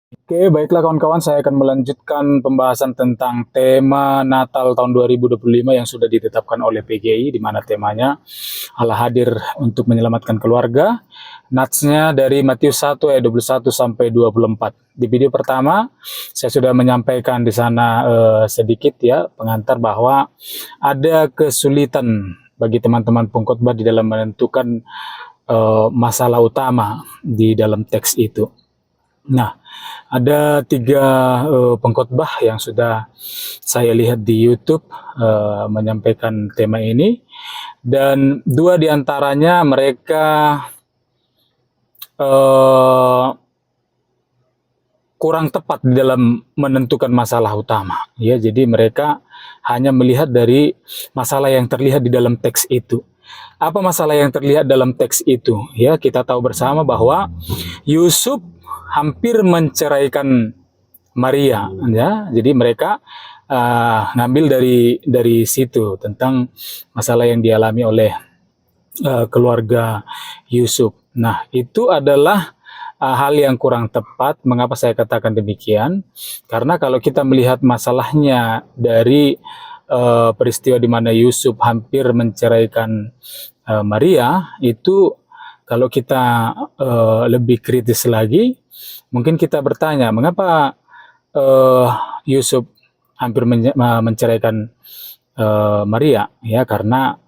Oke, baiklah kawan-kawan, saya akan melanjutkan pembahasan tentang tema Natal tahun 2025 yang sudah ditetapkan oleh PGI, di mana temanya Allah hadir untuk menyelamatkan keluarga. Natsnya dari Matius 1 ayat 21 sampai 24. Di video pertama, saya sudah menyampaikan di sana sedikit ya, pengantar bahwa ada kesulitan bagi teman-teman pengkhotbah di dalam menentukan masalah utama di dalam teks itu. Nah, ada tiga pengkhotbah yang sudah saya lihat di YouTube menyampaikan tema ini, dan dua diantaranya mereka kurang tepat di dalam menentukan masalah utama. Ya, jadi mereka hanya melihat dari masalah yang terlihat di dalam teks itu. Apa masalah yang terlihat dalam teks itu? Ya, kita tahu bersama bahwa Yusuf hampir menceraikan Maria, ya. Jadi mereka ngambil dari situ tentang masalah yang dialami oleh keluarga Yusuf. Nah, itu adalah hal yang kurang tepat. Mengapa saya katakan demikian? Karena kalau kita melihat masalahnya dari peristiwa di mana Yusuf hampir menceraikan Maria, itu kalau kita lebih kritis lagi, mungkin kita bertanya, mengapa Yusuf hampir menceraikan Maria? Ya, karena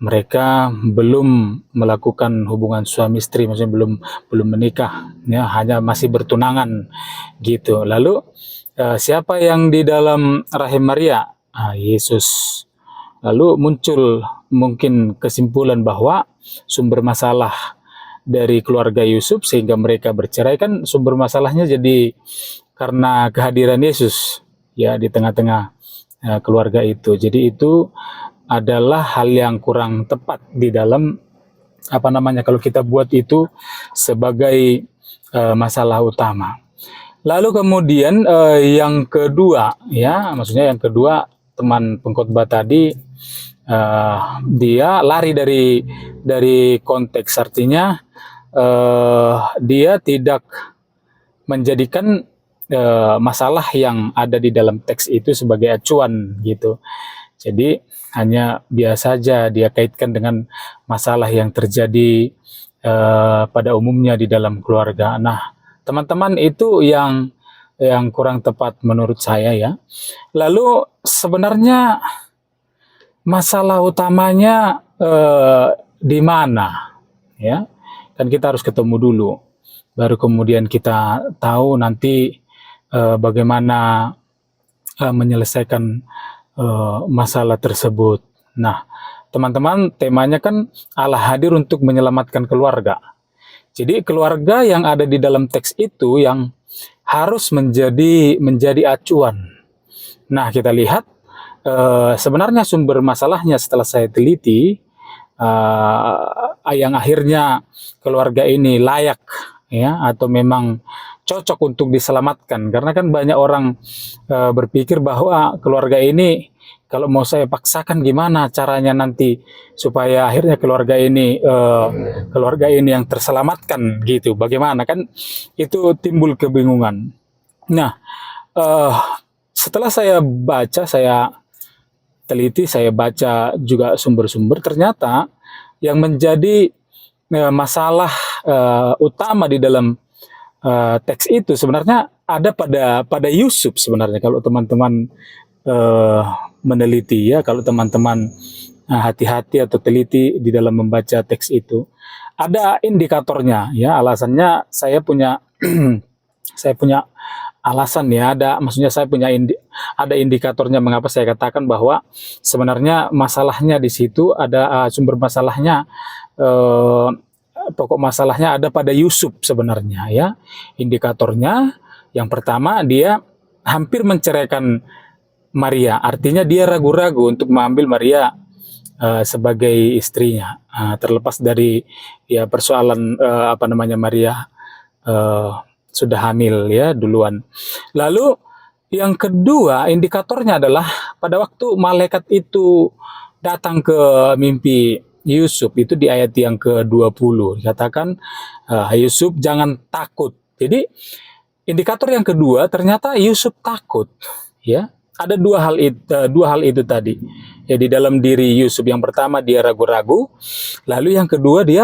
mereka belum melakukan hubungan suami istri, maksudnya belum menikah, ya, hanya masih bertunangan gitu. Lalu siapa yang di dalam rahim Maria? Yesus. Lalu muncul mungkin kesimpulan bahwa sumber masalah dari keluarga Yusuf sehingga mereka bercerai, kan sumber masalahnya jadi karena kehadiran Yesus ya di tengah-tengah keluarga itu. Jadi itu adalah hal yang kurang tepat di dalam kalau kita buat itu sebagai masalah utama. Lalu kemudian yang kedua, ya, maksudnya yang kedua, teman pengkhotbah tadi dia lari dari konteks, artinya dia tidak menjadikan masalah yang ada di dalam teks itu sebagai acuan gitu. Jadi hanya biasa saja dia kaitkan dengan masalah yang terjadi pada umumnya di dalam keluarga. Nah, teman-teman, itu yang kurang tepat menurut saya ya. Lalu sebenarnya masalah utamanya di mana? Ya, kan kita harus ketemu dulu, baru kemudian kita tahu nanti bagaimana menyelesaikan masalah tersebut. Nah, teman-teman, temanya kan Allah hadir untuk menyelamatkan keluarga. Jadi keluarga yang ada di dalam teks itu yang harus menjadi acuan. Nah, kita lihat sebenarnya sumber masalahnya setelah saya teliti, yang akhirnya keluarga ini layak ya, atau memang cocok untuk diselamatkan, karena kan banyak orang berpikir bahwa keluarga ini kalau mau saya paksakan gimana caranya nanti supaya akhirnya keluarga ini yang terselamatkan gitu, bagaimana, kan itu timbul kebingungan. Nah, uh, setelah saya baca, saya teliti, saya baca juga sumber-sumber, ternyata yang menjadi masalah utama di dalam teks itu sebenarnya ada pada Yusuf sebenarnya. Kalau teman-teman meneliti ya, kalau teman-teman hati-hati atau teliti di dalam membaca teks itu, ada indikatornya ya. Alasannya saya punya saya punya alasan ya, maksudnya saya punya ada indikatornya mengapa saya katakan bahwa sebenarnya masalahnya di situ ada, sumber masalahnya, pokok masalahnya ada pada Yusuf sebenarnya ya. Indikatornya yang pertama, dia hampir menceraikan Maria, artinya dia ragu-ragu untuk mengambil Maria sebagai istrinya, terlepas dari ya persoalan Maria sudah hamil ya duluan. Lalu yang kedua indikatornya adalah pada waktu malaikat itu datang ke mimpi Yusuf, itu di ayat yang ke-20 dikatakan, Yusuf jangan takut. Jadi Indikator yang kedua, ternyata Yusuf takut. Ya, ada dua hal itu tadi. Ya, di dalam diri Yusuf, yang pertama dia ragu-ragu, lalu yang kedua dia